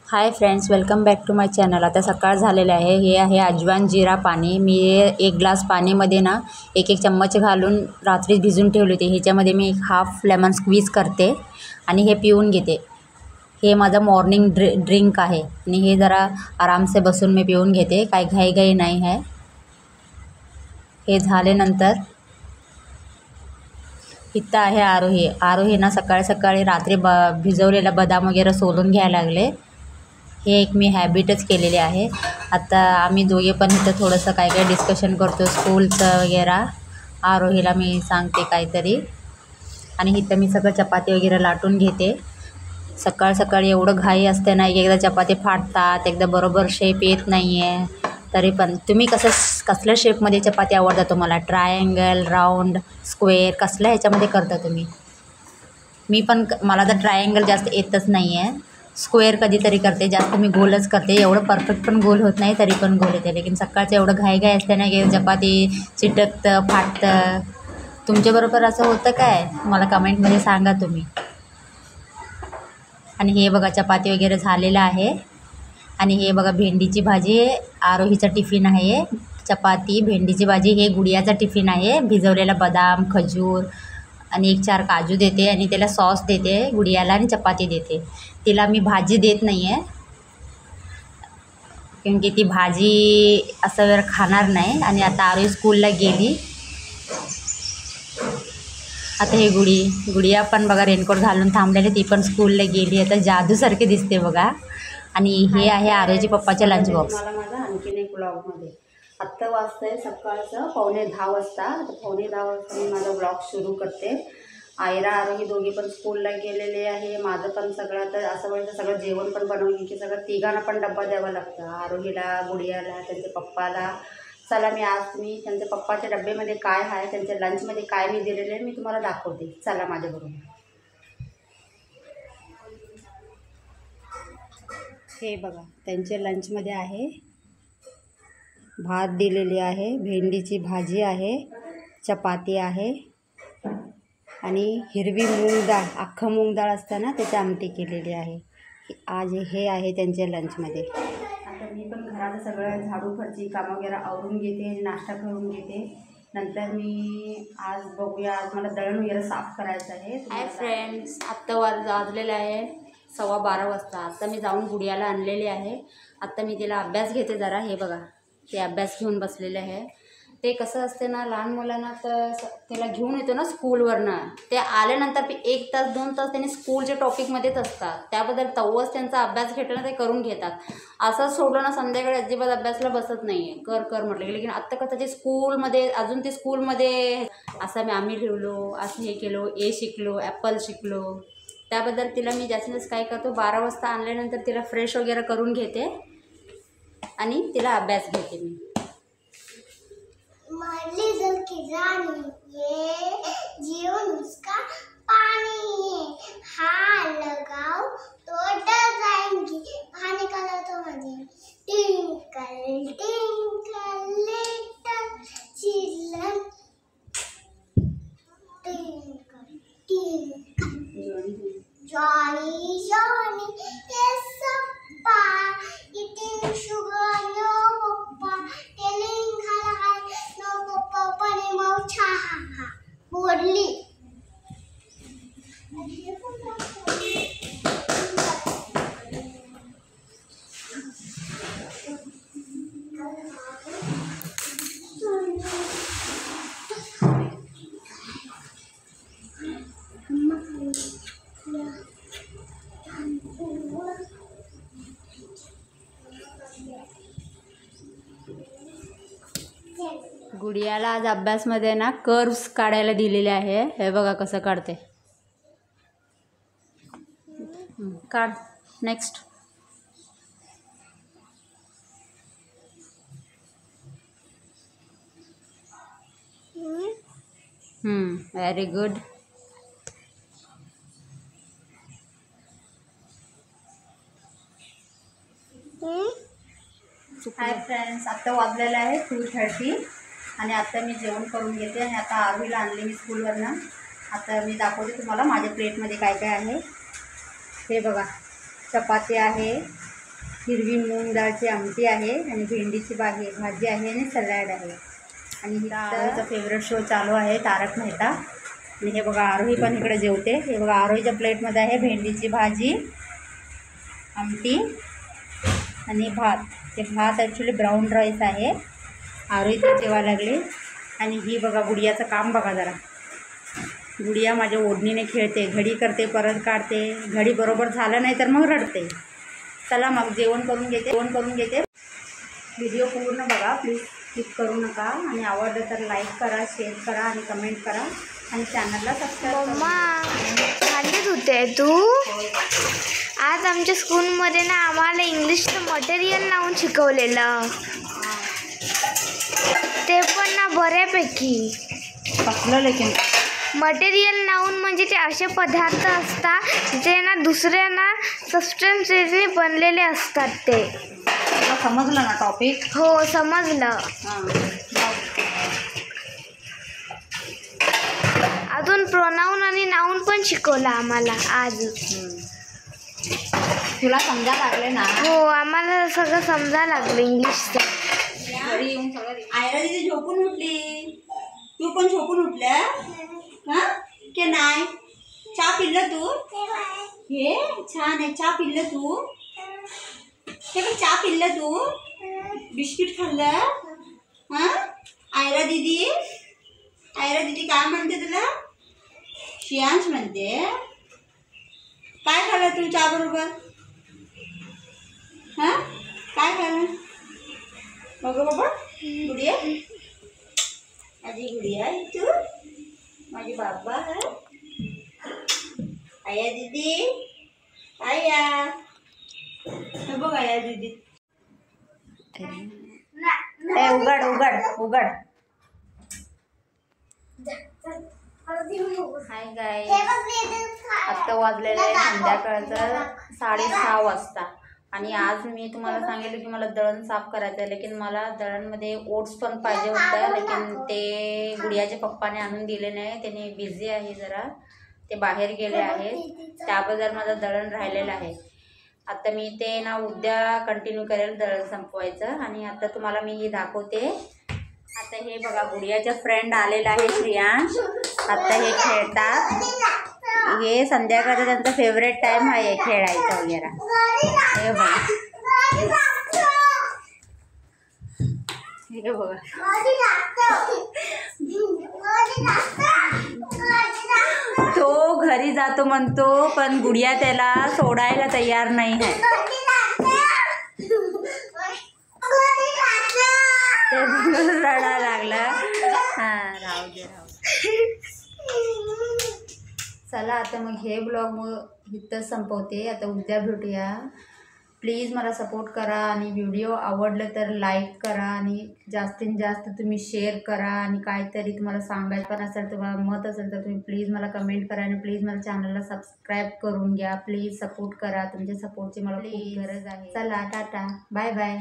High friends, welcome back to my channel. आता सकाळ झालेले आहे। हे आहे अजवाइन जीरा पाणी। मी एक ग्लास पाणीमध्ये ना एक चम्मच घालून रात्री भिजून ठेवले होते। ह्याच्यामध्ये मी हाफ लेमन स्क्वीज करते आणि हे पिऊन घेते। हे माझं मॉर्निंग ड्रिंक आहे आणि हे जरा आरामसे बसून मी पिऊन घेते, काही घाई नाही आहे। हे झाल्यानंतर इथं आहे आरोही ना सकाळी सकाळी रात्री भिजवलेला बदाम वगैरे सोलून घ्यायला लागले। हे एक मी हॅबिटच केलेली आहे। आता आम्ही दोघे पण इथं थोडंसं काय डिस्कशन करतो स्कूलचं वगैरे। आरोहीला मी सांगते काहीतरी आणि इथं मी सगळं चपाती वगैरे लाटून घेते। सकाळ सकाळी एवढं घाई असते ना, एकदा चपाती फाटतात, एकदा बरोबर शेप येत नाही आहे। तरी पण तुम्ही कसल्या शेपमध्ये चपाती आवडतं तुम्हाला? ट्रायंगल, राऊंड, स्क्वेअर, कसल्या ह्याच्यामध्ये करता तुम्ही? मला तर ट्रायंगल जास्त येतच नाही आहे। स्क्वेअर कधीतरी करते, जास्त मी गोलच करते। एवढं परफेक्ट पण गोल होत नाही, तरी पण गोल येते। लेकिन सकाळचं एवढं घाई असते ना की चपाती चिटकतं, फाटतं। तुमच्याबरोबर असं होतं काय? मला कमेंटमध्ये सांगा तुम्ही। आणि हे बघा चपाती वगैरे झालेलं आहे। आणि हे बघा भेंडीची भाजी, आरोहीचा टिफिन आहे। चपाती, भेंडीची भाजी, हे गुडियाचा टिफिन आहे। भिजवलेला बदाम, खजूर आणि 1-4 काजू देते आणि त्याला सॉस देते गुडियाला आणि चपाती देते। तिला मी भाजी देत नाही आहे, कारण की ती भाजी असं वेळ खाणार नाही। आणि आता आरोही स्कूलला गेली। आता हे गुडिया पण बघा रेनकोट घालून थांबलेली, ती पण स्कूलला गेली। आता जादूसारखे दिसते बघा। आणि हे आहे आरोहीचे पप्पाचे लंच बॉक्स। मला माझा आणखीन एक ब्लॉगमध्ये आत्ता वाजतंय सकाळचं 9:45 वाजता। आता 9:45 वाजता मी माझा ब्लॉग सुरू करते। आयरा आरोही दोघे पण स्कूलला गेलेले आहे। माझं पण सगळं आता असं व्हायचं, सगळं जेवण पण बनवून की सगळं तिघांना पण डब्बा द्यावा लागतं, आरोहीला, गुडियाला, त्यांच्या पप्पाला। चला मी आज त्यांच्या पप्पाच्या डब्यामध्ये काय आहे, त्यांच्या लंचमध्ये काय मी दिलेले आहे मी तुम्हाला दाखवते। चला माझ्याबरोबर। हे बघा त्यांच्या लंचमध्ये आहे भात दिलेली आहे, भेंडीची भाजी आहे, चपाती आहे आणि हिरवी मूग डाळ, अख्खं मूग डाळ असतं ना, त्याची आमटी केलेली आहे। आज हे आहे त्यांच्या लंचमध्ये। आता मी पण घराचं सगळं झाडू फरची कामं वगैरे आवरून घेते आणि नाश्ता करून घेते। नंतर मी आज बघूया, आज मला दळण वगैरे साफ करायचं आहे। हाय फ्रेंड्स, आत्ता वाजलेलं आहे 12:15 वाजता। आता मी जाऊन गुडियाला आणलेली आहे। आत्ता मी तिला अभ्यास घेते जरा। हे बघा ते अभ्यास घेऊन बसलेले आहे। ते कसं असते ना, लहान मुलांना तर त्याला घेऊन येतो ना स्कूलवरनं, ते आल्यानंतर 1 तास 2 तास त्यांनी स्कूलच्या टॉपिकमध्येच असतात। त्याबद्दल तवच त्यांचा अभ्यास घेतला ना ते करून घेतात। असं सोडलं ना संध्याकाळी अजिबात अभ्यासला बसत नाही आहे, कर म्हटलं की। लेकिन आत्ता कसं ते स्कूलमध्ये, अजून ते स्कूलमध्ये असं आम्ही लिहिलो, असं हे केलो, ए शिकलो, ॲपल शिकलो। त्याबद्दल तिला मी जास्तीत जास्त काय करतो, 12 वाजता आणल्यानंतर तिला फ्रेश वगैरे करून घेते आणि तिला अभ्यास घेते मी। ये जीवन उसका पानी है, हाँ लगाओ तो डर जाएंगी, बाहर निकालो तो मजे। Twinkle twinkle little children, twinkle twinkle Johnny Johnny yes papa eating sugar no papa telling her no papa pani maucha ha बोलली। गुडियाला आज अभ्यासमध्ये ना कर्व्स काढायला दिलेले आहे। हे बघा कसं काढते, काढ next. Very good. Hi friends, आत्ता वाजलेलं आहे 2:30 आणि आता मी जेवण करून घेते आणि आता आरोहीला आणले मी स्कूलवरनं। आता मी दाखवते तुम्हाला माझ्या प्लेटमध्ये काय काय आहे। हे बघा चपाती आहे, हिरवी मूग डाळची आमटी आहे आणि भेंडीची भाजी आहे आणि सलाड आहे. आणि हिचा फेवरेट शो चालू आहे तारक मेहता. आणि हे बघा आरोही पण इकडे जेवते. हे बघा आरोहीच्या प्लेटमध्ये आहे भेंडीची भाजी, आमटी आणि भात. ते भात ॲक्च्युली ब्राऊन राईस आहे. आरोही ते जेवायला लागली. आणि ही बघा गुडियाचं काम बघा जरा. गुडिया माझ्या ओढणीने खेळते, घडी करते, परत काढते. घडी बरोबर झालं नाही तर मग रडते. चला मग जेवण करून घेते. व्हिडिओ पूर्ण बघा प्लीज, स्किप करू नका. आणि आवडलं तर लाईक करा, शेअर करा आणि कमेंट करा आणि चॅनलला सबस्क्राईब करा. खाल्लीच होते तू. आज आमच्या स्कूलमध्ये ना आम्हाला इंग्लिशचं मटेरियल लावून शिकवलेलं, ते पण ना बऱ्यापैकी. कसलं लेकिन मटेरियल नाऊन म्हणजे ते असे पदार्थ असतात जे ना दुसऱ्या ना सबस्टन्सेसने बनलेले असतात. ते समजलं ना टॉपिक? हो समजलं. अजून प्रोनाऊन आणि नाऊन पण शिकवलं आम्हाला आज. तुला समजा लागले ना? हो आम्हाला सगळं समजा लागलं इंग्लिशचं. आयरा दीदी झोपून उठली, तू पण झोपून उठल्या हा की नाही? चहा पिल्लं तू? हे छान आहे. चहा पिल्लं तू? हे पण चहा पिल्लं तू? बिस्किट खाल्लं हा? आयरा दीदी काय म्हणते तुला? शियांश म्हणते. काय खाल्लं तू चहा बरोबर? हा काय खाल्लं? बघ बाबा गुडिया, माझी गुडिया आहे तू, माझी बाबा है. आया दीदी, आया, हे बघ आया दीदी. उघड. हाय गाईस, आत्ता वाजलेलं आहे संध्याकाळचं 6:30 वाजता. आणि आज मी तुम्हाला सांगितलं की मला दळण साफ करायचं आहे. लेकिन मला दळणमध्ये ओट्स पण पाहिजे होतं, लेकिन ते गुडियाच्या पप्पाने आणून दिले नाही. त्याने बिझी आहे जरा, ते बाहेर गेले आहेत. त्याबद्दल माझं दळण राहिलेलं आहे. आता मी ते ना उद्या कंटिन्यू करेल दळण संपवायचं. आणि आता तुम्हाला मी हे दाखवते. आता हे बघा गुडियाचा फ्रेंड आलेला आहे श्रियांश. आता हे खेळतात. हे संध्याकाळचा त्यांचा फेवरेट टाइम आहे खेळायचा वगैरे. हे बघा तो घरी जातो म्हणतो, पण गुडिया त्याला सोडायला तयार नाही आहे. ते रडायला लागला. हां राहू दे. चला आता मग हे ब्लॉग मग इथं संपवते. आता उद्या भेटूया. प्लीज मला सपोर्ट करा आणि व्हिडिओ आवडलं तर लाईक करा आणि जास्तीत जास्त तुम्ही शेअर करा. आणि काहीतरी तुम्हाला सांगायचं पण असेल, तुम्हाला मत असेल तर तुम्ही प्लीज मला कमेंट करा. आणि प्लीज मला चॅनलला सबस्क्राईब करून घ्या. प्लीज सपोर्ट करा. तुमच्या सपोर्टची मला खूप गरज आहे. चला टाटा, बाय बाय.